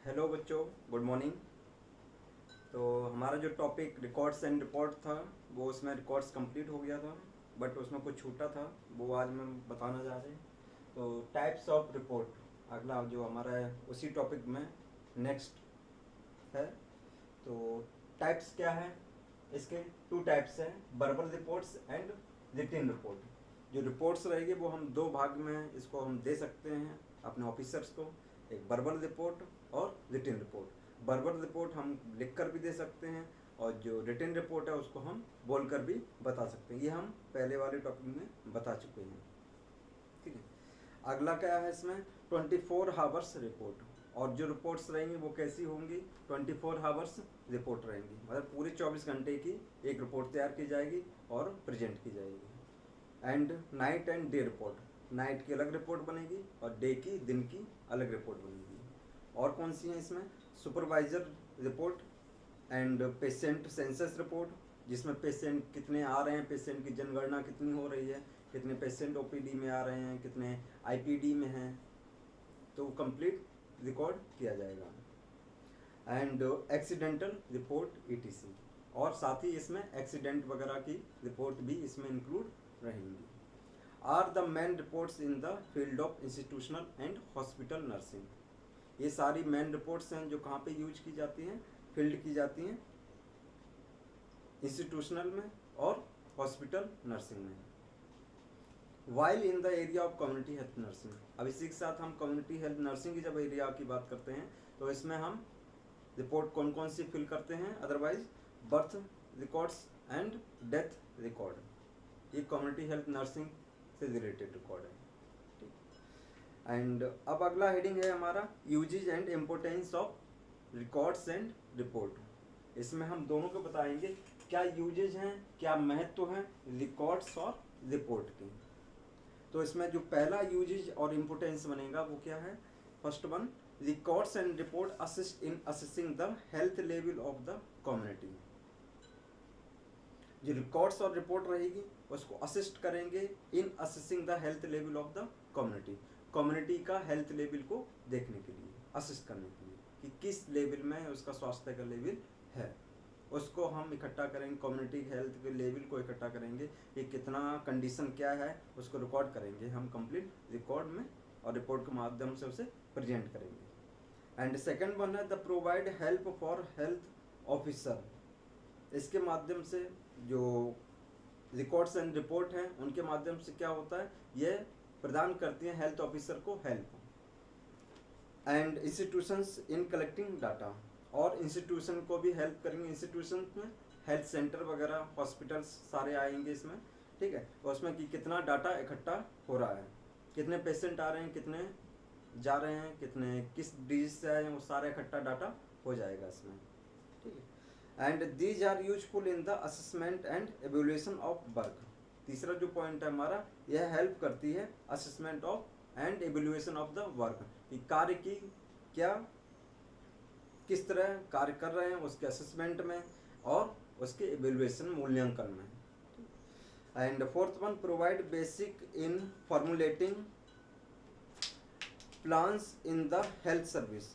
Hello बच्चों, good morning. तो हमारा जो टॉपिक रिकॉर्ड्स एंड रिपोर्ट था वो उसमें रिकॉर्ड्स कंप्लीट हो गया था, बट उसमें कुछ छूटा था, वो आज हम बताना जा रहे हैं। तो टाइप्स ऑफ रिपोर्ट अगला जो हमारा है उसी टॉपिक में नेक्स्ट है। तो टाइप्स क्या है इसके? टू टाइप्स हैं, वर्बल रिपोर्ट्स एंड रिटिन रिपोर्ट। जो रिपोर्ट्स रहेगी वो हम दो भाग में इसको हम दे सकते हैं अपने ऑफिसर्स को, एक वर्बल रिपोर्ट और रिटिन रिपोर्ट। वर्बल रिपोर्ट हम लिख कर भी दे सकते हैं और जो रिटिन रिपोर्ट है उसको हम बोलकर भी बता सकते हैं। ये हम पहले वाले टॉपिक में बता चुके हैं, ठीक है। अगला क्या है इसमें? 24 हावर्स रिपोर्ट। और जो रिपोर्ट्स रहेंगी वो कैसी होंगी? 24 हावर्स रिपोर्ट रहेंगी, मतलब पूरे 24 घंटे की एक रिपोर्ट तैयार की जाएगी और प्रेजेंट की जाएगी। And night and day report, night की अलग रिपोर्ट बनेगी और डे की, दिन की अलग रिपोर्ट बनेगी। और कौन सी है इसमें? Supervisor report and patient census report, जिसमें पेशेंट कितने आ रहे हैं, पेशेंट की जनगणना कितनी हो रही है, कितने पेशेंट ओपीडी में आ रहे हैं, कितने आईपीडी में हैं, तो कंप्लीट रिकॉर्ड किया जाएगा। एंड एक्सीडेंटल रिपोर्ट ईटीसी, और साथ ही इसमें एक्सीडेंट वगैरह की रिपोर्ट भी इसमें इंक्लूड रहेंगी। Are the main reports in the field of institutional and hospital nursing. ये सारी मेन रिपोर्ट्स हैं जो कहाँ पे यूज की जाती हैं? फील्ड की जाती हैं, इंस्टीट्यूशनल में और हॉस्पिटल नर्सिंग में। While in the area of community health nursing, अब इसी के साथ हम कम्युनिटी हेल्थ नर्सिंग की जब एरिया की बात करते हैं तो इसमें हम रिपोर्ट कौन कौन सी फिल करते हैं? Otherwise birth records and death record, ये कम्युनिटी हेल्थ नर्सिंग से रिलेटेड रिकॉर्ड है, ठीक। एंड अब अगला हेडिंग है हमारा usages and importance of records and report. इसमें हम दोनों को बताएंगे क्या यूजेज हैं, क्या महत्व हैं रिकॉर्ड्स और रिपोर्ट के। तो इसमें जो पहला यूजेज और इम्पोर्टेंस बनेगा वो क्या है? First one, records and report assist in assessing the health level of the community. जो रिकॉर्ड्स और रिपोर्ट रहेगी उसको असिस्ट करेंगे इन assessing the health level of the community, community का हेल्थ लेवल को देखने के लिए, असिस्ट करने के लिए कि किस लेवल में उसका स्वास्थ्य का लेवल है, उसको हम इकट्ठा करेंगे। कम्युनिटी हेल्थ के लेवल को इकट्ठा करेंगे कि कितना कंडीशन क्या है, उसको रिकॉर्ड करेंगे हम कंप्लीट रिकॉर्ड में और रिपोर्ट के माध्यम से उसे प्रेजेंट करेंगे। एंड सेकंड वन है the provide help for health officer. इसके माध्यम से जो रिकॉर्ड्स एंड रिपोर्ट हैं उनके माध्यम से क्या होता है, ये प्रदान करती हैं हेल्थ ऑफिसर को help. And institutions in collecting data, और इंस्टीट्यूशन को भी हेल्प करेंगे। इंस्टीट्यूशन में हेल्थ सेंटर वगैरह, हॉस्पिटल्स सारे आएंगे इसमें, ठीक है। और उसमें कि कितना डाटा इकट्ठा हो रहा है, कितने पेशेंट आ रहे हैं, कितने जा रहे हैं, कितने किस डिजीज से आए हैं, वो सारा इकट्ठा डाटा हो जाएगा इसमें, ठीक है। And these are useful in the assessment and evaluation of work. तीसरा जो पॉइंट है हमारा, यह हेल्प करती है assessment of and evaluation of the work, कि कार्य की क्या किस तरह कार्य कर रहे हैं उसके असेसमेंट में और उसके एवेल्यूएशन मूल्यांकन में। And fourth one, provide basic in formulating plans in the health service.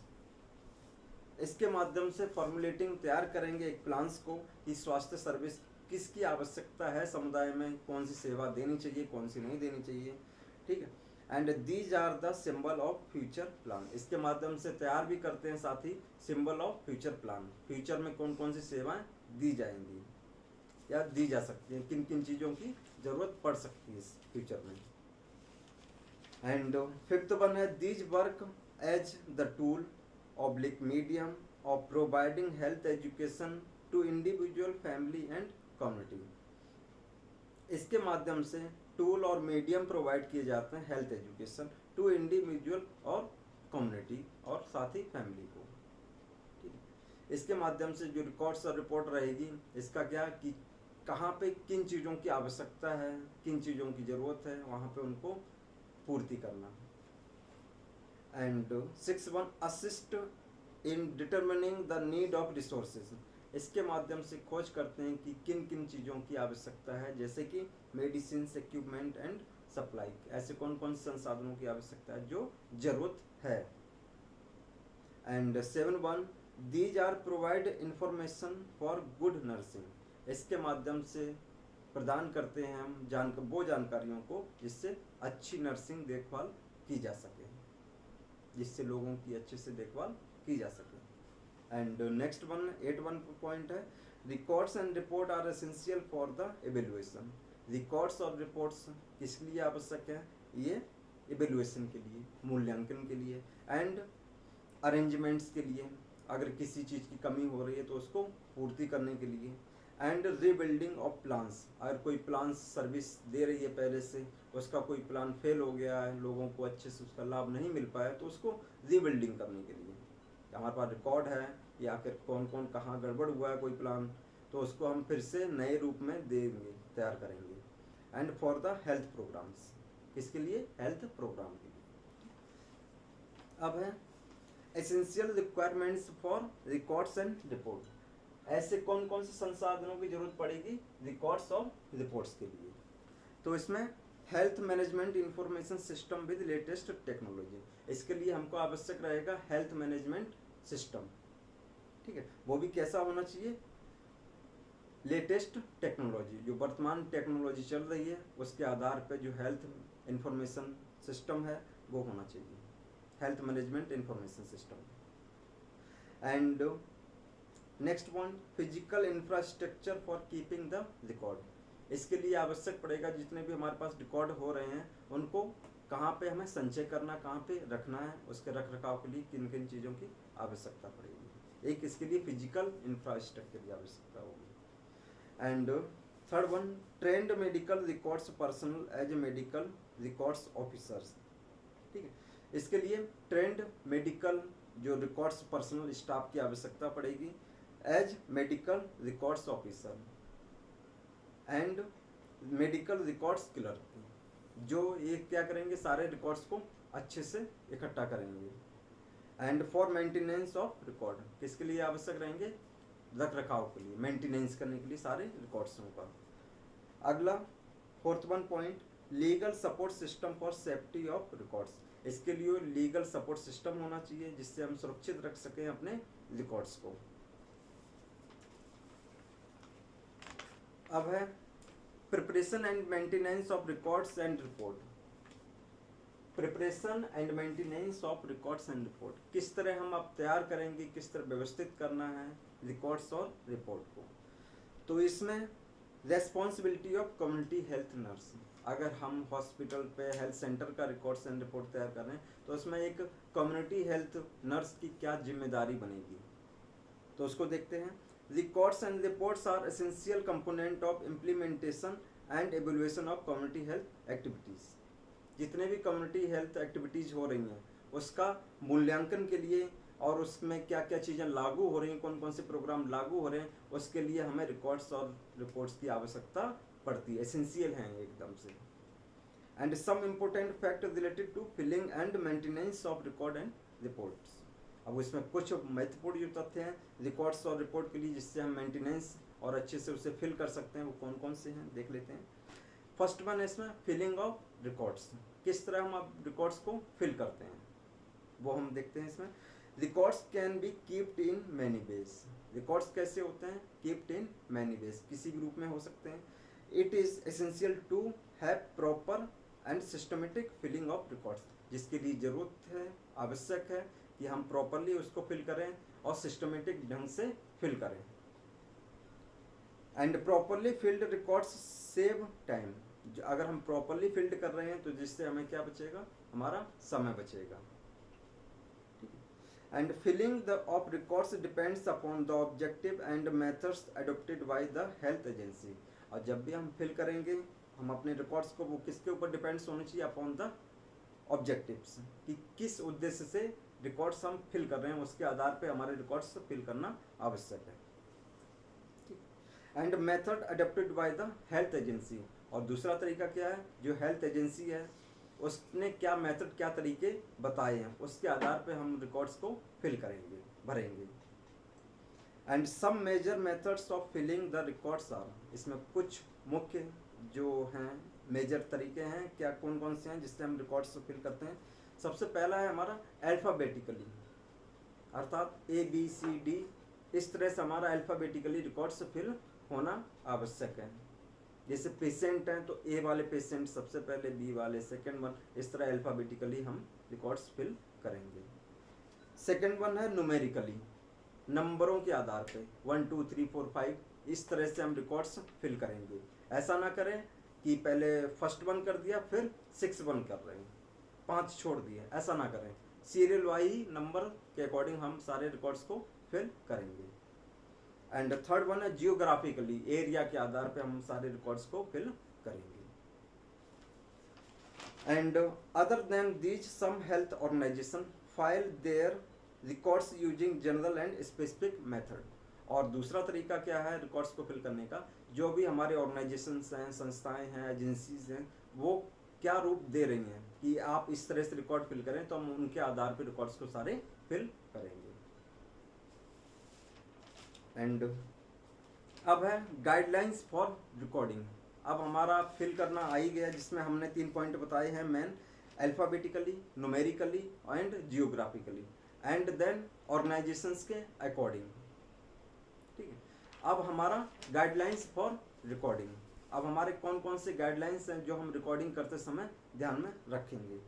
इसके माध्यम से फॉर्मुलेटिंग तैयार करेंगे एक प्लान्स को कि स्वास्थ्य सर्विस किसकी आवश्यकता है, समुदाय में कौन सी सेवा देनी चाहिए, कौन सी नहीं देनी चाहिए, ठीक है। And these are the symbol of future plan, इसके माध्यम से तैयार भी करते हैं साथ ही symbol of future plan, future में कौन कौन सी सेवाएं दी जाएंगी या दी जा सकती हैं, किन किन चीज़ों की जरूरत पड़ सकती है इस फ्यूचर में। एंड फिफ्थ वन है these work as the tool oblique medium of providing health education to individual, family and community. इसके माध्यम से टूल और मीडियम प्रोवाइड किए जाते हैं हेल्थ एजुकेशन टू इंडिविजुअल और कम्युनिटी और साथ ही फैमिली को, ठीक है। इसके माध्यम से जो रिकॉर्ड्स और रिपोर्ट रहेगी, इसका क्या कि कहाँ पे किन चीज़ों की आवश्यकता है, किन चीज़ों की ज़रूरत है, वहाँ पे उनको पूर्ति करना। And six one, assist in determining the need of resources. इसके माध्यम से खोज करते हैं कि किन किन चीज़ों की आवश्यकता है, जैसे कि मेडिसिन, इक्विपमेंट एंड सप्लाई, ऐसे कौन कौन से संसाधनों की आवश्यकता है जो जरूरत है। And 7.1 these are provide information for good nursing. इसके माध्यम से प्रदान करते हैं हम वो जानकारियों को जिससे अच्छी नर्सिंग देखभाल की जा सके, जिससे लोगों की अच्छे से देखभाल की जा सके। एंड नेक्स्ट वन 8.1 पॉइंट है records and report are essential for the evaluation. Records और रिपोर्ट्स किस लिए आवश्यक है? ये एवेल्युएशन के लिए, मूल्यांकन के लिए, एंड अरेंजमेंट्स के लिए, अगर किसी चीज़ की कमी हो रही है तो उसको पूर्ति करने के लिए, एंड रीबिल्डिंग ऑफ प्लान्स। अगर कोई प्लान सर्विस दे रही है पहले से, उसका कोई प्लान फेल हो गया है, लोगों को अच्छे से उसका लाभ नहीं मिल पाया, तो उसको रीबिल्डिंग करने के लिए हमारे पास रिकॉर्ड है या फिर कौन कौन कहाँ गड़बड़ हुआ है कोई प्लान, तो उसको हम फिर से नए रूप में देंगे, तैयार करेंगे। And for the health programs, किसके लिए? हेल्थ प्रोग्राम के लिए। अब है essential requirements for records and report. ऐसे कौन कौन से संसाधनों की जरूरत पड़ेगी रिकॉर्ड्स और रिपोर्ट्स के लिए? तो इसमें health management information system with latest technology. इसके लिए हमको आवश्यक रहेगा हेल्थ मैनेजमेंट सिस्टम, ठीक है। वो भी कैसा होना चाहिए? लेटेस्ट टेक्नोलॉजी, जो वर्तमान टेक्नोलॉजी चल रही है उसके आधार पर जो हेल्थ इंफॉर्मेशन सिस्टम है वो होना चाहिए, health management information system. And next point physical infrastructure for keeping the record. इसके लिए आवश्यक पड़ेगा जितने भी हमारे पास रिकॉर्ड हो रहे हैं उनको कहाँ पे हमें संचय करना, कहाँ पे रखना है, उसके रख रखाव के लिए किन किन चीज़ों की आवश्यकता पड़ेगी। एक इसके लिए फिजिकल इंफ्रास्ट्रक्चर की आवश्यकता होगी। And third one trained medical records personal as medical records officers, ठीक है। इसके लिए ट्रेंड मेडिकल जो रिकॉर्ड्स पर्सनल स्टाफ की आवश्यकता पड़ेगी as medical records officer and medical records clerk, जो ये क्या करेंगे, सारे रिकॉर्ड्स को अच्छे से इकट्ठा करेंगे। And for maintenance of record, किसके लिए आवश्यक रहेंगे? रख रखाव के लिए, मेंटेनेंस करने के लिए सारे रिकॉर्ड्सों का। अगला 4th point legal support system for safety of records. इसके लिए लीगल सपोर्ट सिस्टम होना चाहिए जिससे हम सुरक्षित रख सकें अपने रिकॉर्ड्स को। अब है preparation and maintenance of records and report. Preparation and maintenance of records and report, किस तरह हम अब तैयार करेंगे, किस तरह व्यवस्थित करना है रिकॉर्ड्स और रिपोर्ट को। तो इसमें responsibility of community health nurse. अगर हम हॉस्पिटल पे हेल्थ सेंटर का रिकॉर्ड्स एंड रिपोर्ट तैयार कर रहे हैं तो उसमें एक कम्युनिटी हेल्थ नर्स की क्या जिम्मेदारी बनेगी, तो उसको देखते हैं। Records and reports are essential component of implementation and evaluation of community health activities. जितने भी कम्युनिटी हेल्थ एक्टिविटीज़ हो रही हैं उसका मूल्यांकन के लिए और उसमें क्या क्या चीज़ें लागू हो रही हैं, कौन कौन से प्रोग्राम लागू हो रहे हैं, उसके लिए हमें रिकॉर्ड्स और रिपोर्ट्स की आवश्यकता पड़ती है, एसेंशियल हैं एकदम से। And some important fact related to filing and maintenance of record and reports. अब इसमें कुछ महत्वपूर्ण जो तथ्य हैं रिकॉर्ड्स और रिपोर्ट के लिए जिससे हम मेंटेनेंस और अच्छे से उसे फिल कर सकते हैं, वो कौन कौन से हैं देख लेते हैं। फर्स्ट वन है इसमें फिलिंग ऑफ रिकॉर्ड्स, किस तरह हम अब रिकॉर्ड्स को फिल करते हैं वो हम देखते हैं इसमें। Records can be keeped in many ways. Records कैसे होते हैं? कीप्ड इन मैनी वेज, किसी भी रूप में हो सकते हैं। It is essential to have proper and systematic filing of records, जिसके लिए ज़रूरत है, आवश्यक है कि हम प्रॉपरली उसको फिल करें और सिस्टमेटिक ढंग से फिल करें। And properly field records save time. अगर हम प्रॉपरली फिल्ड कर रहे हैं तो जिससे हमें क्या बचेगा, हमारा समय बचेगा। And filing the of records depends upon the objective and methods adopted by the health agency. और जब भी हम फिल करेंगे हम अपने रिकॉर्ड्स को, वो किसके ऊपर डिपेंड्स होने चाहिए, अपॉन द ऑब्जेक्टिव्स, कि किस उद्देश्य से रिकॉर्ड्स हम फिल कर रहे हैं उसके आधार पे हमारे रिकॉर्ड्स फिल करना आवश्यक है। And method adopted by the health agency. और दूसरा तरीका क्या है, जो हेल्थ एजेंसी है उसने क्या मेथड, क्या तरीके बताए हैं, उसके आधार पे हम रिकॉर्ड्स को फिल करेंगे, भरेंगे। And some major methods of filing the records are. इसमें कुछ मुख्य जो हैं मेजर तरीके हैं, क्या कौन कौन से हैं जिससे हम रिकॉर्ड्स को फिल करते हैं। सबसे पहला है हमारा अल्फ़ाबेटिकली, अर्थात ABCD इस तरह से हमारा अल्फ़ाबेटिकली रिकॉर्ड्स फिल होना आवश्यक है। जैसे पेशेंट हैं तो ए वाले पेशेंट सबसे पहले, बी वाले सेकंड वन, इस तरह अल्फ़ाबेटिकली हम रिकॉर्ड्स फिल करेंगे। सेकंड वन है न्यूमेरिकली, नंबरों के आधार पे 1 2 3 4 5 इस तरह से हम रिकॉर्ड्स फिल करेंगे। ऐसा ना करें कि पहले फर्स्ट वन कर दिया फिर 6 वन कर रहे हैं, 5 छोड़ दिए, ऐसा ना करें। सीरियल वाइज नंबर के अकॉर्डिंग हम सारे रिकॉर्ड्स को फिल करेंगे। एंड थर्ड वन है जियोग्राफिकली, एरिया के आधार पे हम सारे रिकॉर्ड्स को फिल करेंगे। And other than these some health organization file their records using general and specific method. और दूसरा तरीका क्या है रिकॉर्ड्स को फिल करने का, जो भी हमारे ऑर्गेनाइजेशंस हैं, संस्थाएं हैं, एजेंसीज हैं, वो क्या रूप दे रही हैं कि आप इस तरह से रिकॉर्ड फिल करें, तो हम उनके आधार पर रिकॉर्ड्स को सारे फिल करेंगे। एंड अब है गाइडलाइंस फॉर रिकॉर्डिंग। अब हमारा फिल करना आ ही गया, जिसमें हमने 3 पॉइंट बताए हैं main, alphabetically, numerically and geographically, and then organizations के अकॉर्डिंग। ठीक है, अब हमारा गाइडलाइंस फॉर रिकॉर्डिंग। अब हमारे कौन कौन से गाइडलाइंस हैं जो हम रिकॉर्डिंग करते समय ध्यान में रखेंगे।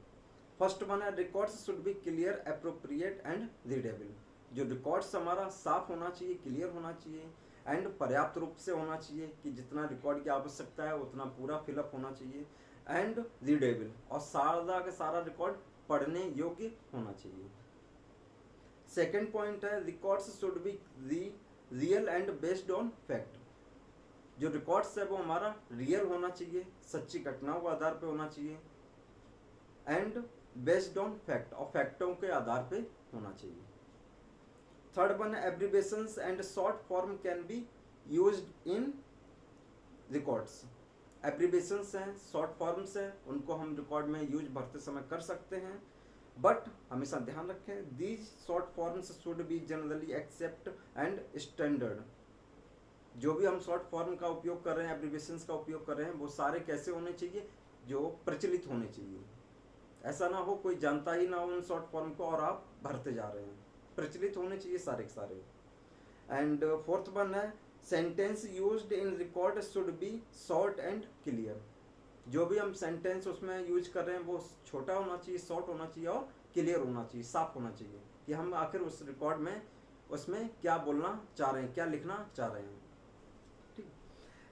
फर्स्ट वन है records should be clear, appropriate and readable. जो रिकॉर्ड्स हमारा साफ होना चाहिए, क्लियर होना चाहिए एंड पर्याप्त रूप से होना चाहिए कि जितना रिकॉर्ड की आवश्यकता है उतना पूरा फिलअप होना चाहिए, एंड रीडेबल, और सारा का सारा रिकॉर्ड पढ़ने योग्य होना चाहिए। सेकेंड पॉइंट है records should be real and based on fact. जो रिकॉर्ड्स है वो हमारा रियल होना चाहिए, सच्ची घटनाओं के आधार पे होना चाहिए, एंड बेस्ड ऑन फैक्ट, और फैक्टों के आधार पे होना चाहिए। थर्ड वन है abbreviations and short form can be used in records. Abbreviations हैं, शॉर्ट फॉर्म्स हैं, उनको हम रिकॉर्ड में यूज भरते समय कर सकते हैं, बट हमेशा ध्यान रखें these short forms should be generally accept and standard. जो भी हम शॉर्ट फॉर्म का उपयोग कर रहे हैं, एब्रिविएशंस का उपयोग कर रहे हैं, वो सारे कैसे होने चाहिए, जो प्रचलित होने चाहिए। ऐसा ना हो कोई जानता ही ना हो उन शॉर्ट फॉर्म को और आप भरते जा रहे हैं, प्रचलित होने चाहिए सारे के सारे। एंड फोर्थ वन है sentence used in record should B short and clear. जो भी हम सेंटेंस उसमें यूज कर रहे हैं वो छोटा होना चाहिए, शॉर्ट होना चाहिए और क्लियर होना चाहिए, साफ होना चाहिए कि हम आखिर उस रिकॉर्ड में उसमें क्या बोलना चाह रहे हैं, क्या लिखना चाह रहे हैं। ठीक।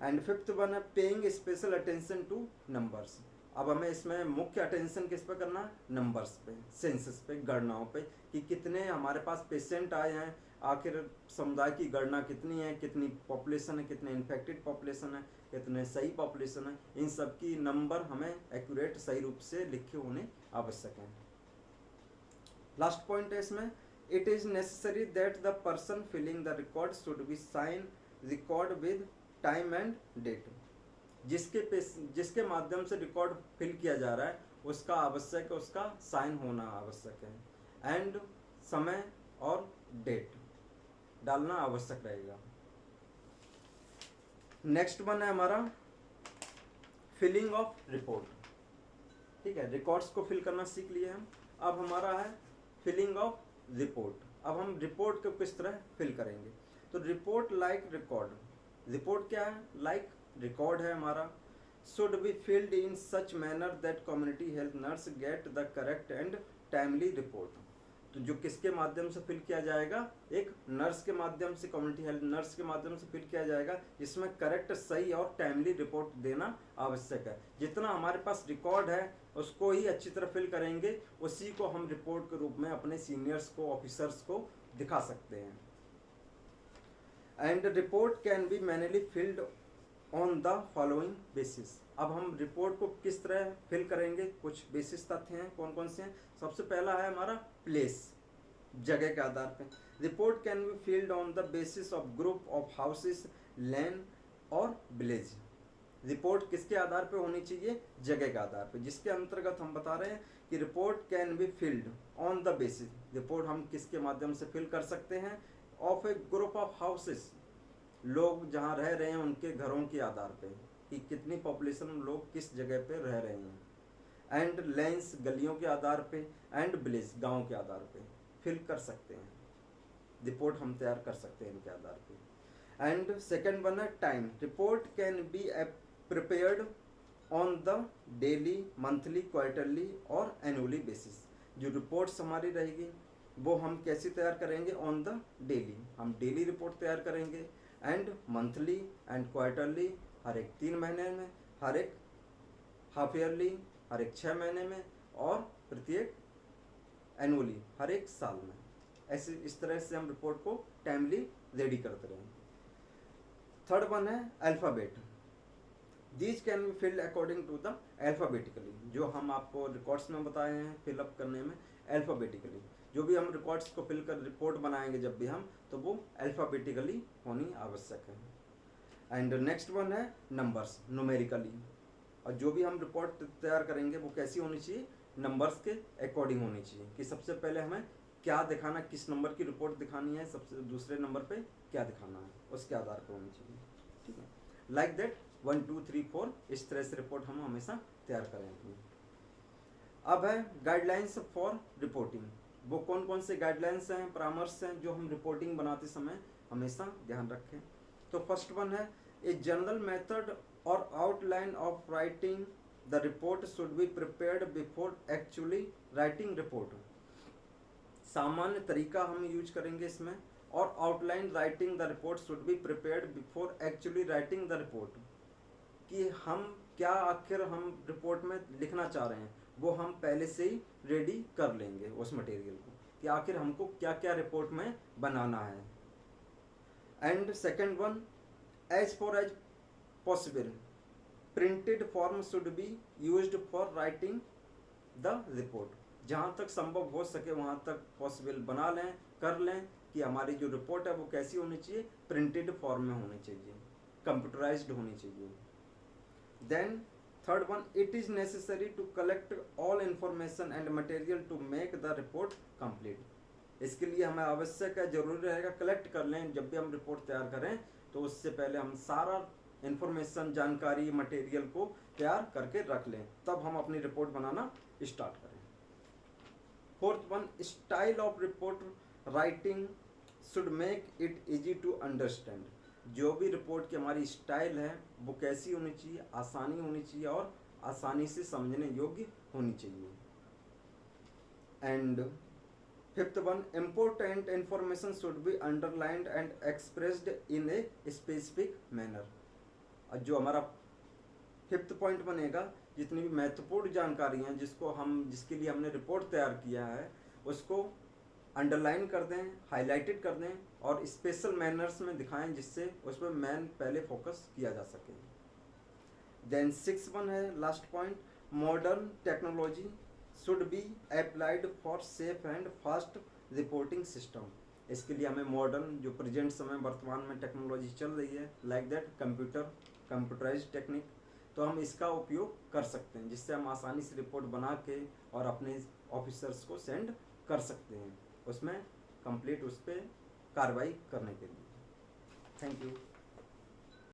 एंड फिफ्थ वन है paying special attention two numbers. अब हमें इसमें मुख्य अटेंशन किस पे करना है, नंबर्स पे, सेंसस पे, गणनाओं पे, कि कितने हमारे पास पेशेंट आए हैं, आखिर समुदाय की गणना कितनी है, कितनी पॉपुलेशन है, कितने इन्फेक्टेड पॉपुलेशन है, कितने सही पॉपुलेशन है, इन सब की नंबर हमें एक्यूरेट सही रूप से लिखे होने आवश्यक हैं। लास्ट पॉइंट है इसमें, it is necessary that the person filing the record should be sign record with time and date. जिसके माध्यम से रिकॉर्ड फिल किया जा रहा है उसका आवश्यक है, उसका साइन होना आवश्यक है, एंड समय और डेट डालना आवश्यक रहेगा। नेक्स्ट वन है हमारा फिलिंग ऑफ रिपोर्ट। ठीक है, रिकॉर्ड्स को फिल करना सीख लिए हम, अब हमारा है फिलिंग ऑफ रिपोर्ट। अब हम रिपोर्ट को किस तरह फिल करेंगे, तो रिपोर्ट लाइक रिकॉर्ड, रिपोर्ट क्या है, लाइक रिकॉर्ड है हमारा, should be filled in such manner that community health nurse get the correct and timely report. तो जो किसके माध्यम से फिल किया जाएगा, एक नर्स के माध्यम से, कम्युनिटी हेल्थ नर्स के माध्यम से फिल किया जाएगा, जिसमें करेक्ट, सही और टाइमली रिपोर्ट देना आवश्यक है। जितना हमारे पास रिकॉर्ड है उसको ही अच्छी तरह फिल करेंगे, उसी को हम रिपोर्ट के रूप में अपने सीनियर्स को, ऑफिसर्स को दिखा सकते हैं। And report can be manually field on the following basis. अब हम रिपोर्ट को किस तरह फिल करेंगे, कुछ बेसिस तथ्य हैं, कौन कौन से हैं। सबसे पहला है हमारा प्लेस, जगह के आधार पे। Report can be field on the basis of group of houses, land और विलेज। रिपोर्ट किसके आधार पे होनी चाहिए, जगह के आधार पे, जिसके अंतर्गत हम बता रहे हैं कि report can be field on the basis. Report हम किसके माध्यम से फिल कर सकते हैं, of A group of houses, लोग जहाँ रह रहे हैं उनके घरों के आधार पे, कि कितनी पॉपुलेशन लोग किस जगह पे रह रहे हैं, एंड लेंस, गलियों के आधार पे, एंड विलेज, गांव के आधार पे फिल कर सकते हैं। रिपोर्ट हम तैयार कर सकते हैं इनके आधार पे। एंड सेकेंड वन है time. Report can be prepared on the daily, monthly, quarterly और एनुअली बेसिस। जो रिपोर्ट्स हमारी रहेगी वो हम कैसे तैयार करेंगे, ऑन द डेली, हम डेली रिपोर्ट तैयार करेंगे, एंड मंथली एंड क्वार्टरली हर एक 3 महीने में, हर एक हाफ ईयरली हर एक 6 महीने में, और प्रत्येक एनुअली हर एक साल में। ऐसे इस तरह से हम रिपोर्ट को टाइमली रेडी करते रहेंगे। थर्ड वन है alphabet. These can be filed according to the alphabetically. जो हम आपको रिकॉर्ड्स में बताए हैं फिलअप करने में अल्फ़ाबेटिकली, जो भी हम रिकॉर्ड्स को फिल कर रिपोर्ट बनाएंगे जब भी हम, तो वो अल्फ़ाबेटिकली होनी आवश्यक है। एंड नेक्स्ट वन है नंबर्स, न्यूमेरिकली। और जो भी हम रिपोर्ट तैयार करेंगे वो कैसी होनी चाहिए, नंबर्स के अकॉर्डिंग होनी चाहिए, कि सबसे पहले हमें क्या दिखाना, किस नंबर की रिपोर्ट दिखानी है, सबसे दूसरे नंबर पे क्या दिखाना है, उसके आधार पर होनी चाहिए। ठीक है, लाइक दैट 1 2 3 4 इस तरह से रिपोर्ट हम हमेशा तैयार करेंगे। अब है गाइडलाइंस फॉर रिपोर्टिंग। वो कौन कौन से गाइडलाइंस हैं, परामर्श हैं जो हम रिपोर्टिंग बनाते समय हमेशा ध्यान रखें। तो फर्स्ट वन है ए जनरल मेथड और outline of writing the report should be prepared before actually writing report. सामान्य तरीका हम यूज करेंगे इसमें, और outline writing the report should be prepared before actually writing the report, कि हम क्या आखिर हम रिपोर्ट में लिखना चाह रहे हैं वो हम पहले से ही रेडी कर लेंगे उस मटेरियल को, कि आखिर हमको क्या क्या रिपोर्ट में बनाना है। And second one, as far as possible printed form should be used for writing the report. जहाँ तक संभव हो सके वहाँ तक पॉसिबल बना लें, कर लें, कि हमारी जो रिपोर्ट है वो कैसी होनी चाहिए, प्रिंटेड फॉर्म में होनी चाहिए, कंप्यूटराइज्ड होनी चाहिए। Then third one, it is necessary to collect all information and material to make the report complete. इसके लिए हमें आवश्यक है, जरूरी रहेगा कलेक्ट कर लें, जब भी हम रिपोर्ट तैयार करें तो उससे पहले हम सारा इंफॉर्मेशन, जानकारी, मटेरियल को तैयार करके रख लें, तब हम अपनी रिपोर्ट बनाना स्टार्ट करें। Fourth one, style of report writing should make it easy to understand. जो भी रिपोर्ट की हमारी स्टाइल है वो कैसी होनी चाहिए, आसानी होनी चाहिए और आसानी से समझने योग्य होनी चाहिए। And fifth one, important information should be underlined and expressed in a specific manner. और जो हमारा फिफ्थ पॉइंट बनेगा, जितनी भी महत्वपूर्ण जानकारी हैं जिसके लिए हमने रिपोर्ट तैयार किया है उसको अंडरलाइन कर दें, हाईलाइटेड कर दें और स्पेशल मैनर्स में दिखाएं, जिससे उस पर मैन पहले फोकस किया जा सके। देन 6 वन है last point, modern technology should be applied for safe and fast reporting system. इसके लिए हमें मॉडर्न, जो प्रेजेंट समय वर्तमान में टेक्नोलॉजी चल रही है, लाइक दैट कंप्यूटराइज्ड टेक्निक, तो हम इसका उपयोग कर सकते हैं, जिससे हम आसानी से रिपोर्ट बना के और अपने ऑफिसर्स को सेंड कर सकते हैं, उसमें कंप्लीट उस पर कार्रवाई करने के लिए। Thank you.